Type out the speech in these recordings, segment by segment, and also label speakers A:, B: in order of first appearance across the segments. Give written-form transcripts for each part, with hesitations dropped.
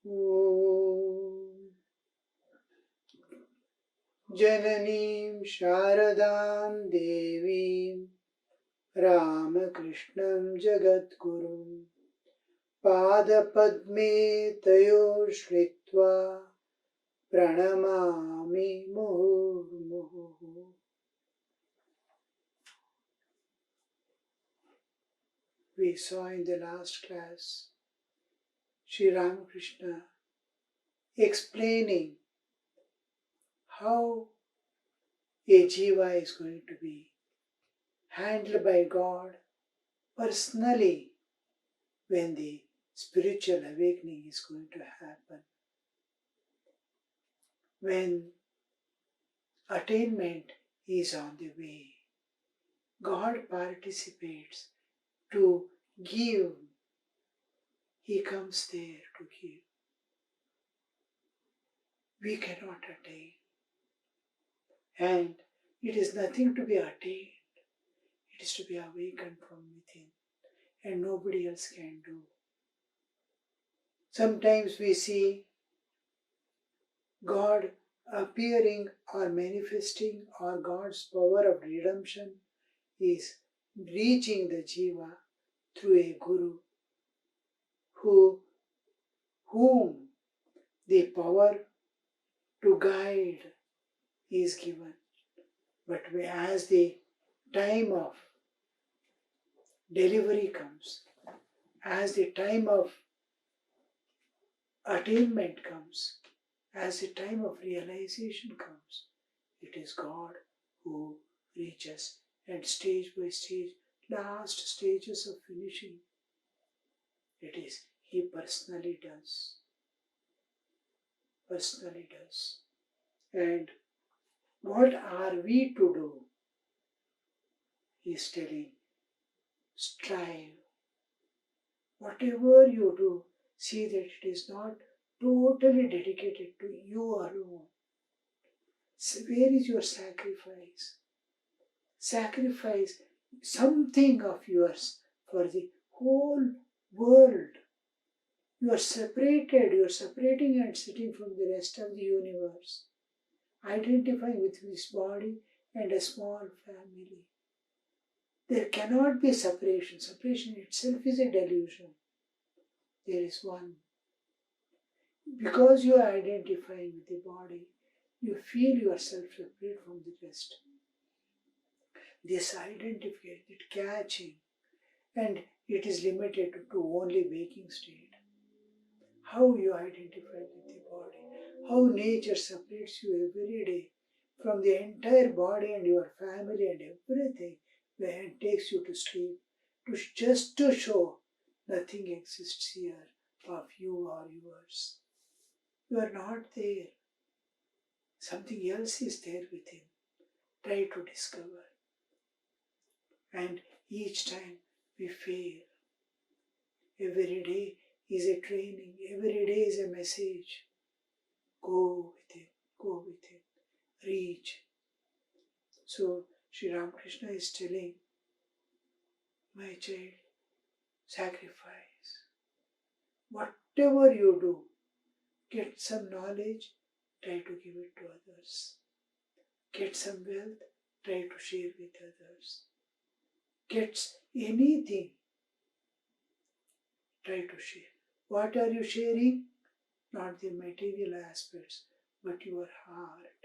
A: Om Jananim Sharadam Devim Ramakrishnam Jagadgurum Padapadme Tayo Shritva Pranamami Murmuhu. We saw in the last class Sri Ramakrishna explaining how a jiva is going to be handled by God personally when the spiritual awakening is going to happen. When attainment is on the way, God participates to give. He comes there to give. We cannot attain. And it is nothing to be attained. It is to be awakened from within. And nobody else can do. Sometimes we see God appearing or manifesting, or God's power of redemption is reaching the jiva through a guru whom the power to guide is given. But as the time of delivery comes, as the time of attainment comes, as the time of realization comes, it is God who reaches, and stage by stage, last stages of finishing, it is He personally does. Personally does. And what are we to do? He is telling, strive. Whatever you do, see that it is not totally dedicated to you alone. So where is your sacrifice? Sacrifice something of yours for the whole world. You are separated, you are separating and sitting from the rest of the universe, identifying with this body and a small family. There cannot be separation. Separation itself is a delusion. There is one. Because you are identifying with the body, you feel yourself separate from the rest. This identification, it catching, and it is limited to only waking state. How you identify with the body, how nature separates you every day from the entire body and your family and everything, when it takes you to sleep, just to show nothing exists here of you or yours. You are not there. Something else is there within. Try to discover. And each time we fail. Every day is a training. Every day is a message. Go within. Go within. Reach. So Sri Ramakrishna is telling, my child, sacrifice. Whatever you do, get some knowledge, try to give it to others. Get some wealth, try to share with others. Get anything, try to share. What are you sharing? Not the material aspects, but your heart.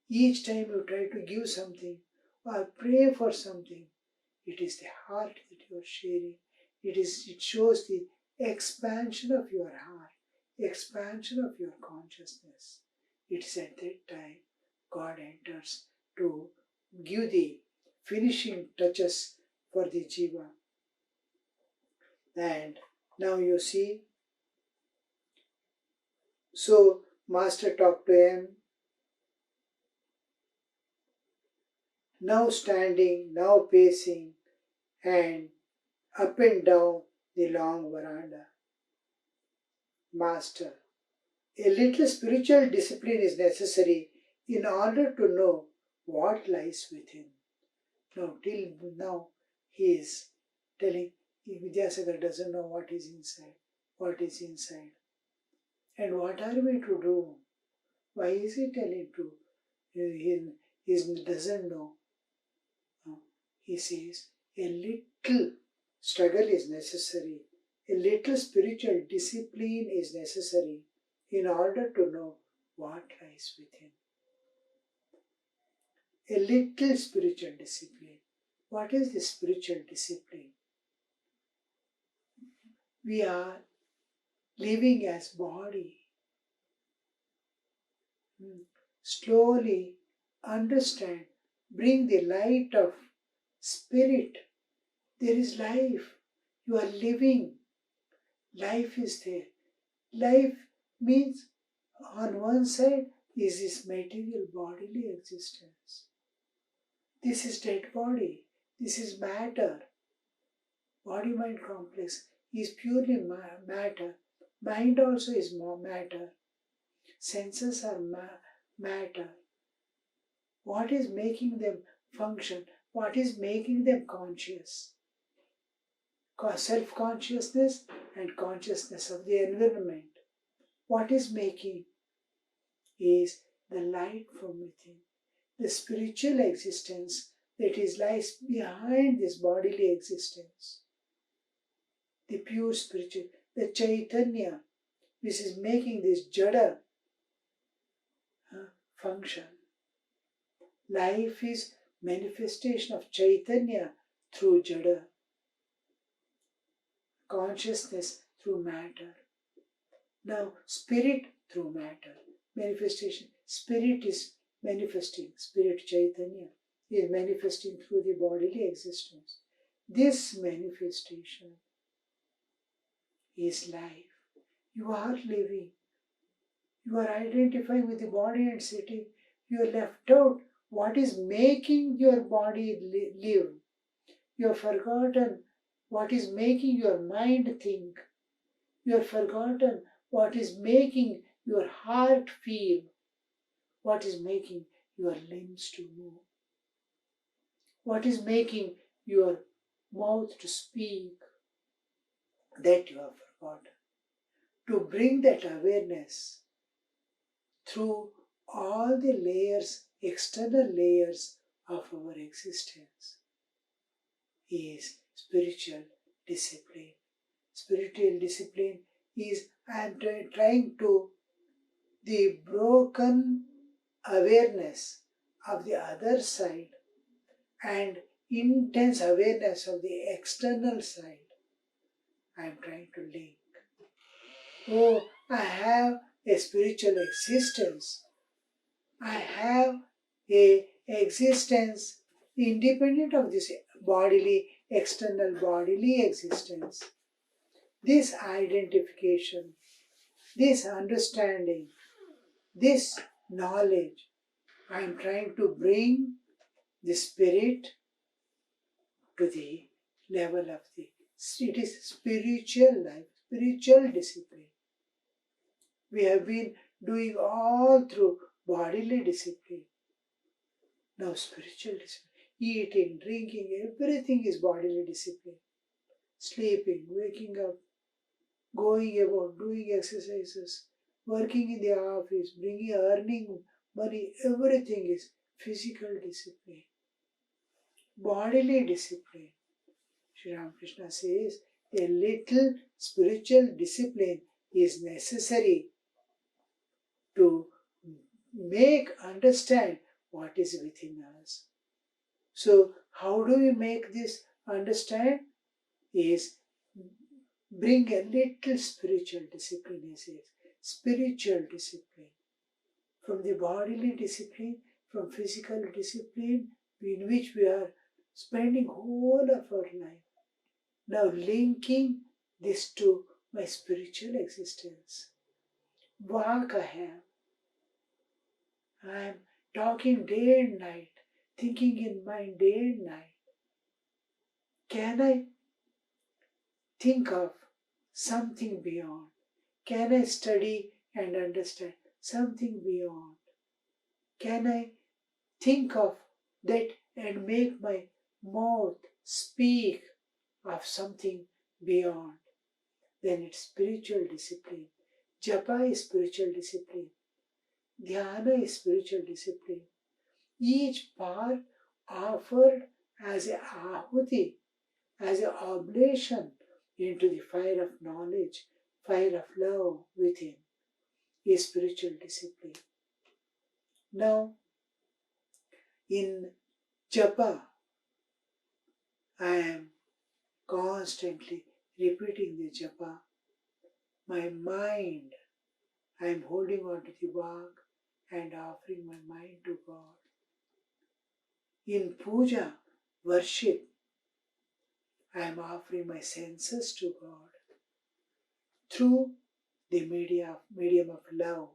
A: Each time you try to give something or pray for something, it is the heart that you are sharing. It shows the expansion of your heart, expansion of your consciousness. It is at that time God enters to give the finishing touches for the jiva. And now you see, so Master talked to him, now standing, now pacing, and up and down the long veranda. Master, a little spiritual discipline is necessary in order to know what lies within. Now, till now, he is telling Vidyasagar doesn't know what is inside. What is inside? And what are we to do? Why is he telling to? He doesn't know. He says, a little struggle is necessary. A little spiritual discipline is necessary in order to know what lies within. A little spiritual discipline. What is the spiritual discipline? We are living as body. Slowly understand, bring the light of spirit. There is life. You are living. Life is there. Life means on one side is this material bodily existence. This is dead body. This is matter. Body-mind complex is purely matter. Mind also is matter. Senses are matter. What is making them function? What is making them conscious? Self-consciousness and consciousness of the environment. What is making is the light from within. The spiritual existence that lies behind this bodily existence. The pure spiritual, the Chaitanya, which is making this Jada function. Life is manifestation of Chaitanya through Jada. Consciousness through matter. Now, spirit through matter. Manifestation. Spirit is manifesting. Spirit Chaitanya is manifesting through the bodily existence. This manifestation is life. You are living. You are identifying with the body and sitting. You are left out what is making your body live. You have forgotten what is making your mind think. You have forgotten what is making your heart feel. What is making your limbs to move. What is making your mouth to speak. That you have forgotten. To bring that awareness through all the layers, external layers of our existence is spiritual discipline. Spiritual discipline is I am trying to the broken awareness of the other side and intense awareness of the external side. I am trying to link. Oh, I have a spiritual existence. I have a existence independent of this external bodily existence. This identification, this understanding, this knowledge, I am trying to bring the spirit to the level of it is spiritual life, spiritual discipline. We have been doing all through bodily discipline. Now spiritual discipline. Eating, drinking, everything is bodily discipline. Sleeping, waking up, going about, doing exercises, working in the office, earning money, everything is physical discipline. Bodily discipline. Sri Ramakrishna says a little spiritual discipline is necessary to understand what is within us. So, how do we make this understand? Is bring a little spiritual discipline, he says. Spiritual discipline. From the bodily discipline, from physical discipline, in which we are spending whole of our life. Now linking this to my spiritual existence. Walk I have. I am talking day and night, thinking in mind day and night. Can I think of something beyond? Can I study and understand something beyond? Can I think of that and make my mouth speak of something beyond? Then it's spiritual discipline. Japa is spiritual discipline. Dhyana is spiritual discipline. Each part offered as a ahuti, as an oblation into the fire of knowledge, fire of love within, is spiritual discipline. Now, in japa, I am constantly repeating the japa. My mind, I am holding on to the vag and offering my mind to God. In puja, worship, I am offering my senses to God through the medium of love.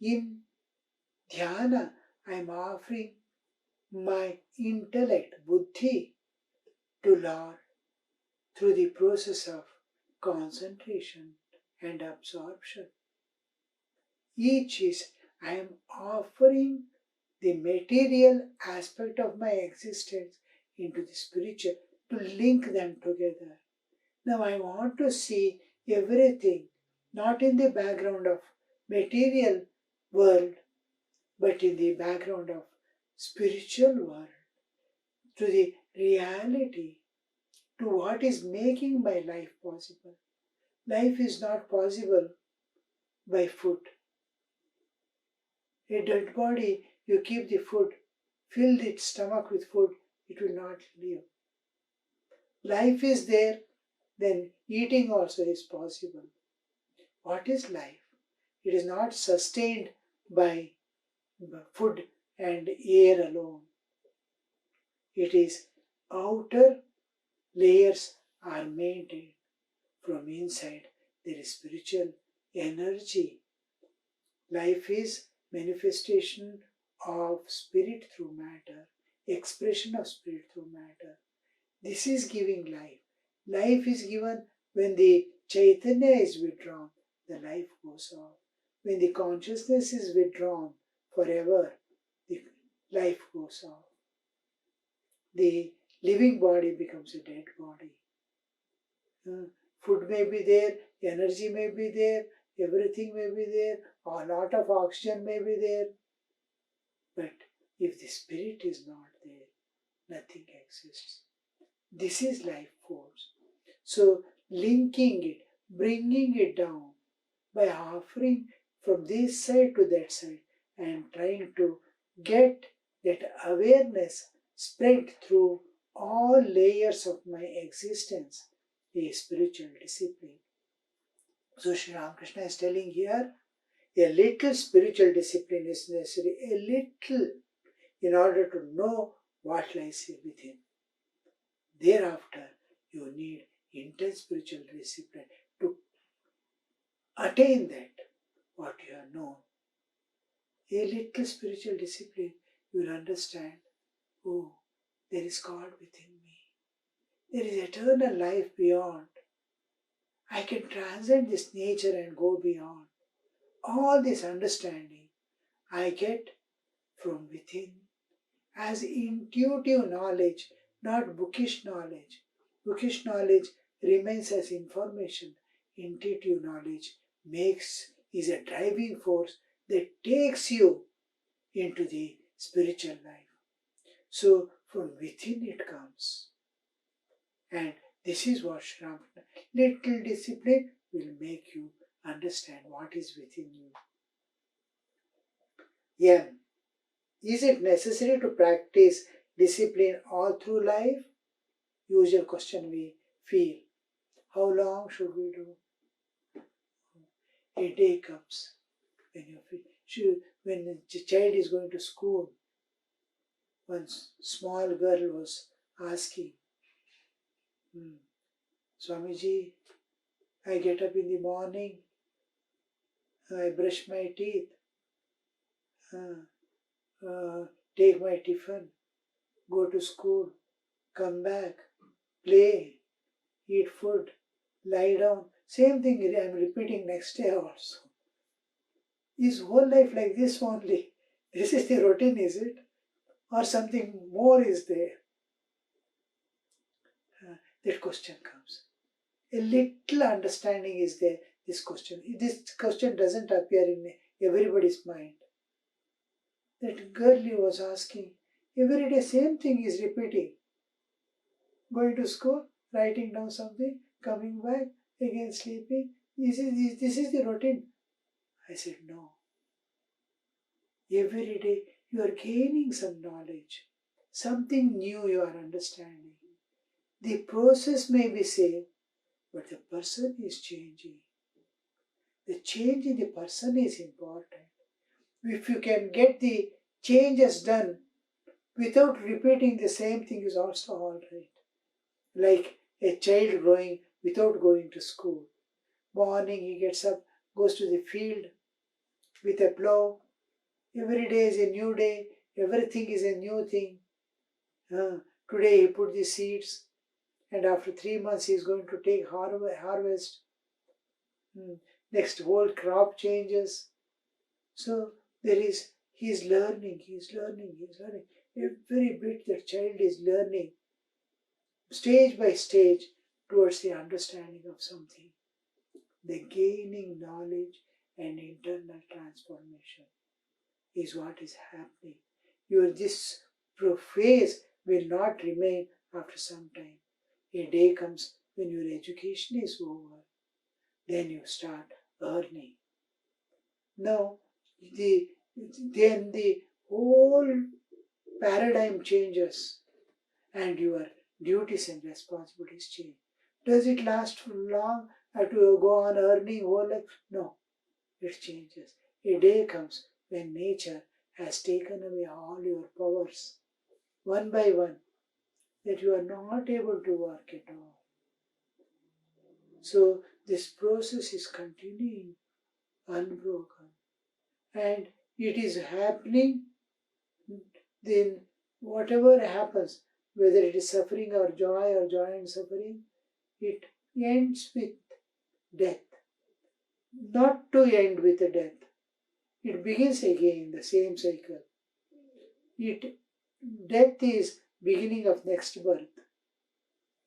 A: In dhyana, I am offering my intellect, buddhi, to Lord through the process of concentration and absorption. Each is, I am offering the material aspect of my existence into the spiritual to link them together. Now I want to see everything not in the background of material world, but in the background of spiritual world, to the reality, to what is making my life possible. Life is not possible by food. A dead body, you keep the food, fill its stomach with food, it will not live. Life is there, then eating also is possible. What is life? It is not sustained by food and air alone. It is outer layers are maintained. From inside there is spiritual energy. Life is manifestation of spirit through matter, expression of spirit through matter. This is giving life. Life is given when the Chaitanya is withdrawn, the life goes off. When the consciousness is withdrawn forever, the life goes off. The living body becomes a dead body. Food may be there, energy may be there, everything may be there, a lot of oxygen may be there. But if the spirit is not there, nothing exists. This is life force. So linking it, bringing it down by offering from this side to that side and trying to get that awareness spread through all layers of my existence is spiritual discipline. So Sri Ramakrishna is telling here, a little spiritual discipline is necessary, a little, in order to know what lies within. Thereafter, you need intense spiritual discipline to attain that, what you have known. A little spiritual discipline, you will understand, oh, there is God within me. There is eternal life beyond. I can transcend this nature and go beyond. All this understanding I get from within as intuitive knowledge, not bookish knowledge. Bookish knowledge remains as information. Intuitive knowledge is a driving force that takes you into the spiritual life. So from within it comes. And this is what Sri Ramakrishna, little discipline will make you understand what is within you. M. Is it necessary to practice discipline all through life? Usual question we feel. How long should we do? A day comes when you feel. When the child is going to school, one small girl was asking, Swamiji, I get up in the morning, I brush my teeth, take my tiffin, go to school, come back, play, eat food, lie down. Same thing I am repeating next day also. Is whole life like this only? This is the routine, is it? Or something more is there? That question comes. A little understanding is there. This question doesn't appear in everybody's mind. That girl was asking, every day same thing is repeating. Going to school, writing down something, coming back, again sleeping. This is the routine. I said, no. Every day you are gaining some knowledge. Something new you are understanding. The process may be same, but the person is changing. The change in the person is important. If you can get the changes done without repeating the same thing is also all right. Like a child growing without going to school. Morning he gets up, goes to the field with a plow. Every day is a new day. Everything is a new thing. Today he put the seeds, and after 3 months he is going to take harvest. Next whole crop changes. So he is learning. Every bit the child is learning, stage by stage, towards the understanding of something. The gaining knowledge and internal transformation is what is happening. This phase will not remain after some time. A day comes when your education is over. Then you start earning. Now, then the whole paradigm changes and your duties and responsibilities change. Does it last for long? Have to go on earning whole life? No, it changes. A day comes when nature has taken away all your powers, one by one, that you are not able to work at all. So this process is continuing unbroken, and it is happening. Then whatever happens, whether it is suffering or joy and suffering, it ends with death. Not to end with a death. It begins again, the same cycle. Death is beginning of next birth.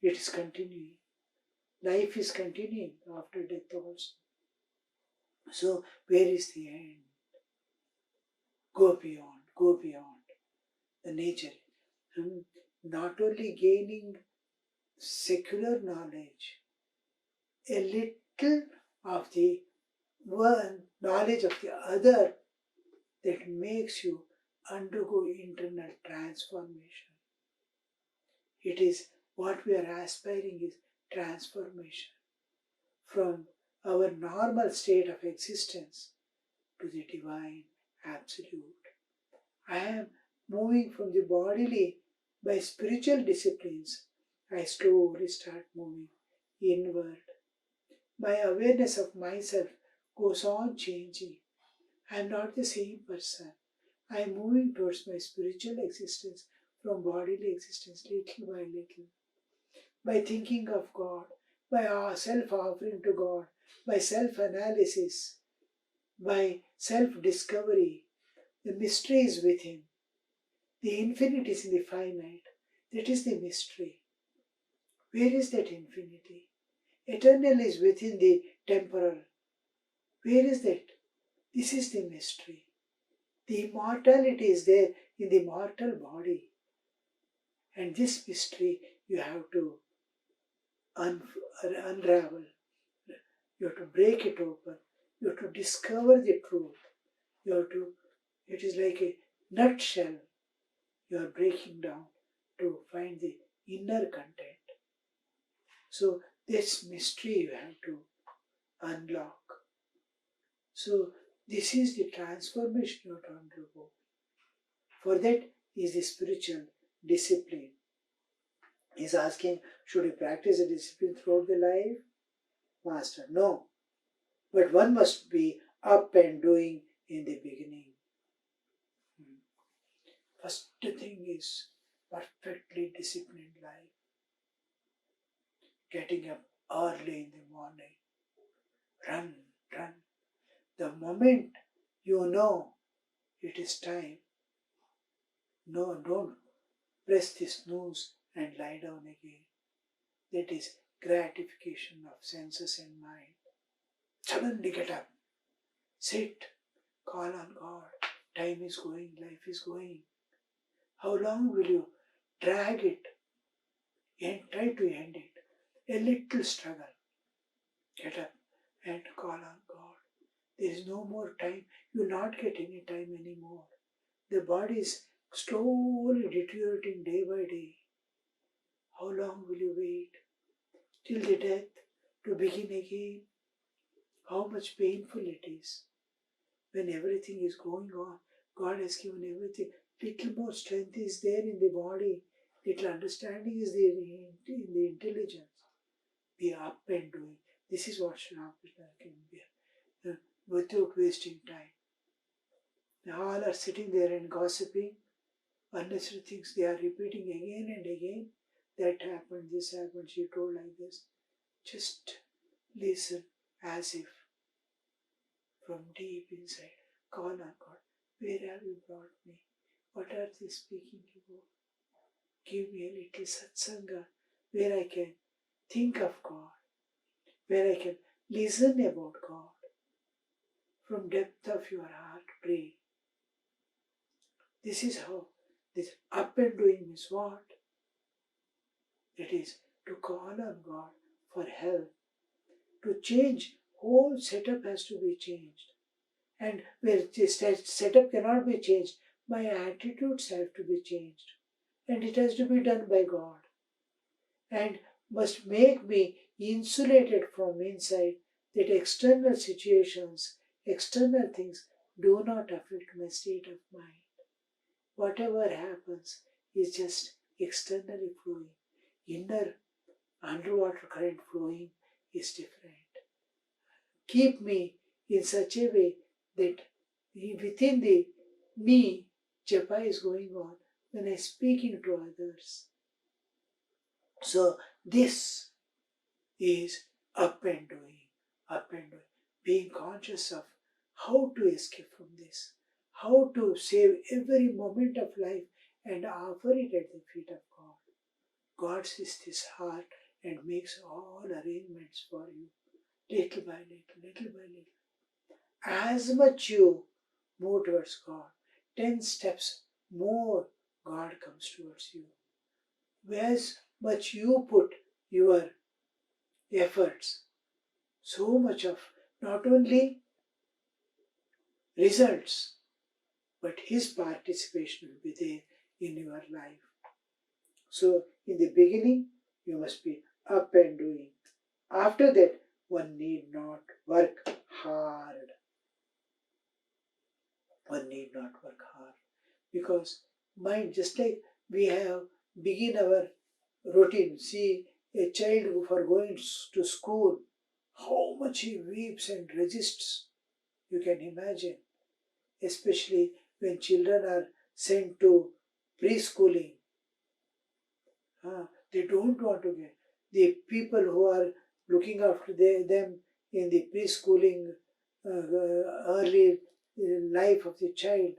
A: It is continuing. Life is continuing after death also. So where is the end? Go beyond the nature. Not only gaining secular knowledge, a little of the one knowledge of the other that makes you undergo internal transformation. It is what we are aspiring is transformation from our normal state of existence to the divine absolute. I am moving from the bodily by spiritual disciplines. I slowly start moving inward. My awareness of myself goes on changing. I am not the same person. I am moving towards my spiritual existence from bodily existence little by little. By thinking of God, by our self-offering to God, by self-analysis, by self-discovery. The mystery is within. The infinite is in the finite. That is the mystery. Where is that infinity? Eternal is within the temporal. Where is that? This is the mystery. The immortality is there in the mortal body. And this mystery you have to unravel. You have to break it open. You have to discover the truth. It is like a nutshell. You are breaking down to find the inner content. So this mystery you have to unlock. So this is the transformation you have to undergo. For that is the spiritual discipline. He's asking, should we practice a discipline throughout the life? Master, no. But one must be up and doing in the beginning. First thing is perfectly disciplined life. Getting up early in the morning. Run. The moment you know it is time, no, don't press the snooze and lie down again. That is gratification of senses and mind. Suddenly get up, sit, call on God. Time is going, life is going. How long will you drag it and try to end it? A little struggle. Get up and call on God. There is no more time. You will not get any time anymore. The body is slowly deteriorating day by day. How long will you wait? Till the death to begin again? How much painful it is. When everything is going on, God has given everything. Little more strength is there in the body. Little understanding is there in the intelligence. Be up and doing. This is what Sri Ramakrishna can be. Without wasting time. They all are sitting there and gossiping. Unnecessary things they are repeating again and again. That happened, this happened, she told like this. Just listen as if from deep inside. Call on God. Where have you brought me? What are they speaking about? Give me a little satsanga where I can think of God, where I can listen about God. From depth of your heart, pray. This is how this up and doing is what? It is to call on God for help. To change, whole setup has to be changed. And where this setup cannot be changed, my attitudes have to be changed. And it has to be done by God. And must make me insulated from inside, that external situations, external things do not affect my state of mind. Whatever happens is just externally flowing. Inner underwater current flowing is different. Keep me in such a way that within the me, japa is going on when I am speaking to others. So this is up and doing, being conscious of how to escape from this, how to save every moment of life and offer it at the feet of God. God sees this heart and makes all arrangements for you, little by little by little. As much you move towards God, 10 steps more God comes towards you. As much you put your efforts, so much of not only results, but His participation will be there in your life. So in the beginning, you must be up and doing. After that, one need not work hard. One need not work hard. Because mind, just like we have begin our routine. See a child who for going to school, how much he weeps and resists. You can imagine. Especially when children are sent to preschooling. They don't want to get. The people who are looking after them in the preschooling early life of the child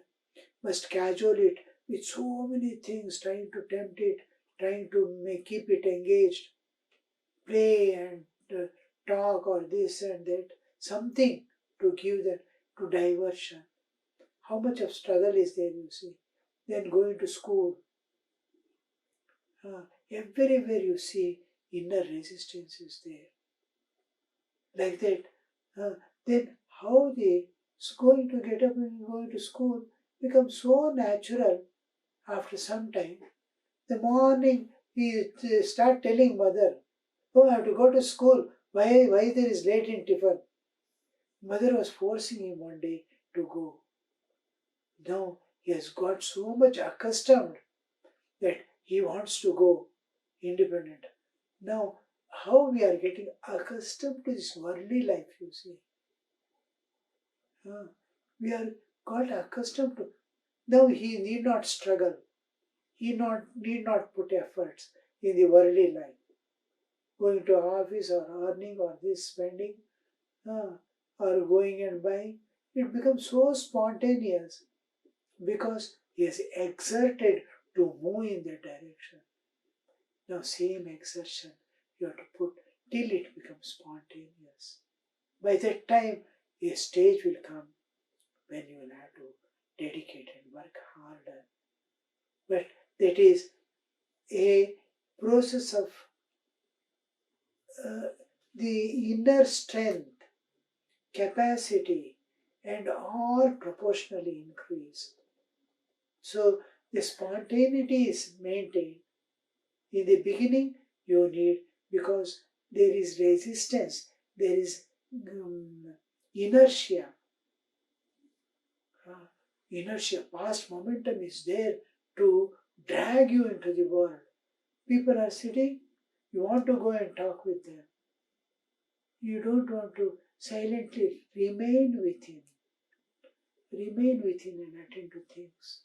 A: must cajole it with so many things, trying to tempt it, trying to keep it engaged, play and talk or this and that, something to give them to diversion. How much of struggle is there, you see. Then going to school. Everywhere you see inner resistance is there. Like that. Then how they going to get up and going to school becomes so natural after some time. The morning he start telling mother, oh, I have to go to school. Why there is late in tiffin? Mother was forcing him one day to go. Now he has got so much accustomed that he wants to go independent. Now, how we are getting accustomed to this worldly life, you see. We are got accustomed to. Now he need not struggle. He need not put efforts in the worldly life. Going to office or earning or this spending or going and buying. It becomes so spontaneous because he has exerted to move in that direction. Now same exertion you have to put till it becomes spontaneous. By that time, a stage will come when you will have to dedicate and work harder. But that is a process of the inner strength, capacity, and all proportionally increase. So the spontaneity is maintained. In the beginning, you need, because there is resistance, there is inertia. Inertia, past momentum is there to drag you into the world. People are sitting, you want to go and talk with them. You don't want to silently remain within. Remain within and attend to things.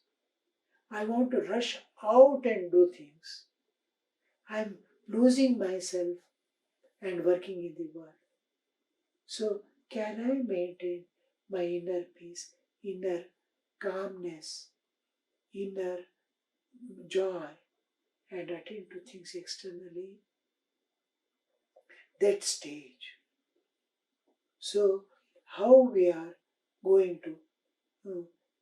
A: I want to rush out and do things. I'm losing myself and working in the world. So, can I maintain my inner peace, inner calmness, inner joy, and attend to things externally? That stage. So, how we are going to?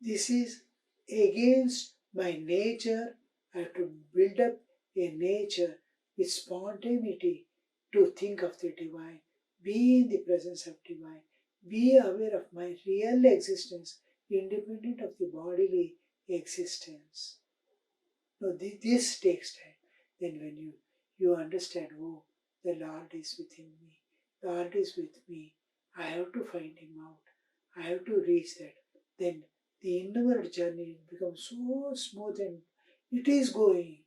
A: This is against my nature. I have to build up a nature with spontaneity to think of the divine, be in the presence of divine, be aware of my real existence, independent of the bodily existence. No, this takes time. Then when you understand, oh, the Lord is within me, Lord is with me, I have to find Him out, I have to reach that. Then the inward journey becomes so smooth and it is going.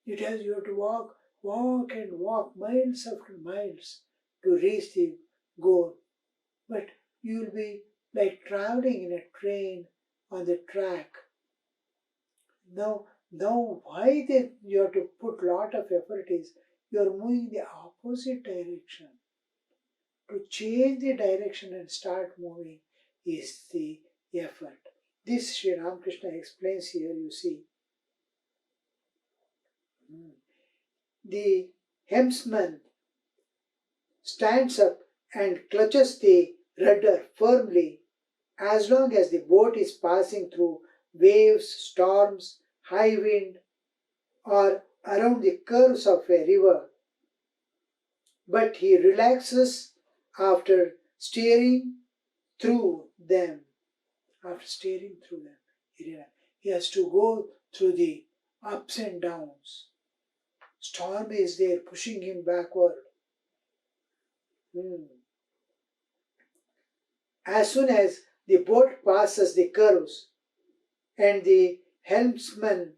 A: You have to walk and walk miles after miles to reach the goal. But you will be like traveling in a train on the track. Now why that you have to put lot of effort is you are moving the opposite direction. To change the direction and start moving is the effort. This Sri Ramakrishna explains here, you see. The helmsman stands up and clutches the rudder firmly as long as the boat is passing through waves, storms, high wind, or around the curves of a river. But he relaxes after steering through them. He has to go through the ups and downs. Storm is there pushing him backward. As soon as the boat passes the curves and the helmsman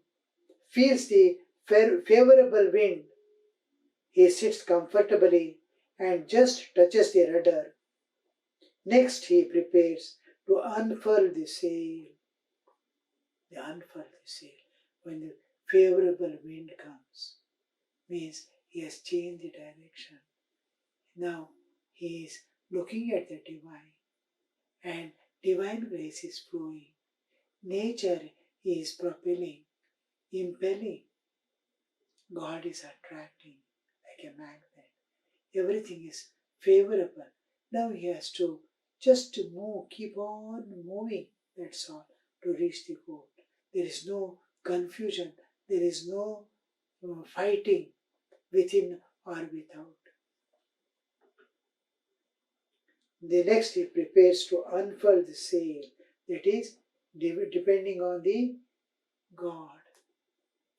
A: feels the favorable wind, he sits comfortably and just touches the rudder. Next, he prepares to unfurl the sail. When the favorable wind comes, means he has changed the direction. Now he is looking at the divine, and divine grace is flowing. Nature is propelling, impelling. God is attracting like a magnet. Everything is favorable. Now he has to just move, keep on moving, that's all, to reach the goal. There is no confusion, there is no fighting within or without. The next he prepares to unfurl the sail, that is, depending on the God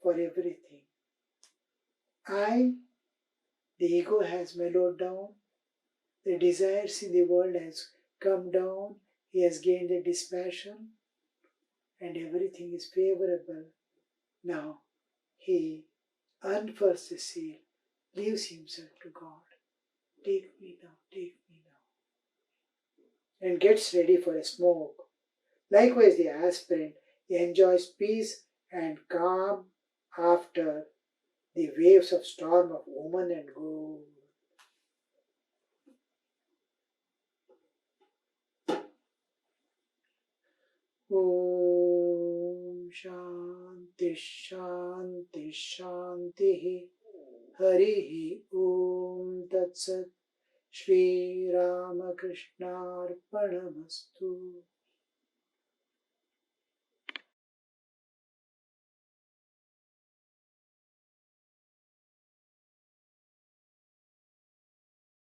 A: for everything. The ego has mellowed down, the desires in the world has come down, he has gained the dispassion, and everything is favorable. Now he unfurls the sail, leaves himself to God. Take me now, and gets ready for a smoke. Likewise, the aspirant enjoys peace and calm after the waves of storm of woman and gold. Om Shanti Shanti Shanti. Harihi Om Tat Sat. Shri Ramakrishna Arpanamastu.